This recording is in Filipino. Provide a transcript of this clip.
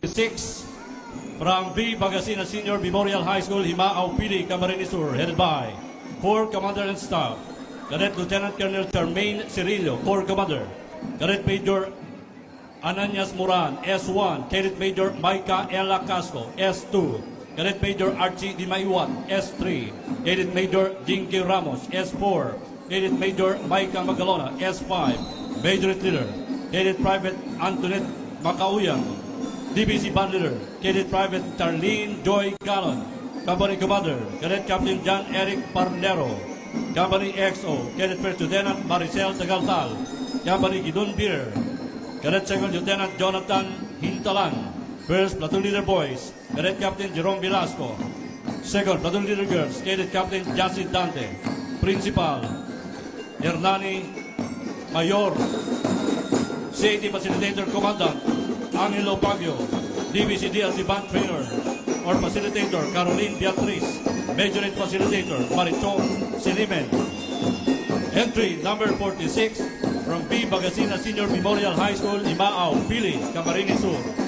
46 from V. Bagasina Senior Memorial High School, Himao Pili, Camarines Sur, headed by Corps Commander and Staff, Cadet Lieutenant Colonel Charmaine Cirillo, Corps Commander, Cadet Major Ananias Moran, S1, Cadet Major Maika Ella Casco, S2, Cadet Major Archie Di Maiwan, S3, Cadet Major Jinky Ramos, S4, Cadet Major Maika Magalona, S5, Major Leader, Cadet Private Antoinette Macauyang, DBC Band Leader, Cadet Private Charlene Joy Gallon, Company Commander, Cadet Captain John Eric Parnero, Company XO, Cadet First Lieutenant Maricel Tagaltal, Company Gidon Beer, Cadet Second Lieutenant Jonathan Hintalan, First Platoon Leader Boys, Cadet Captain Jerome Velasco, Second Platoon Leader Girls, Cadet Captain Jassy Dante, Principal Hernani Mayor, CAT Facilitator Commandant Angelo Baguio, DBC DLC Band Trainer or Facilitator Caroline Beatriz, Majorate Facilitator Marichong Sinimen. Entry number 46 from B. Bagasina Senior Memorial High School, Himao Pili, Camarines Sur.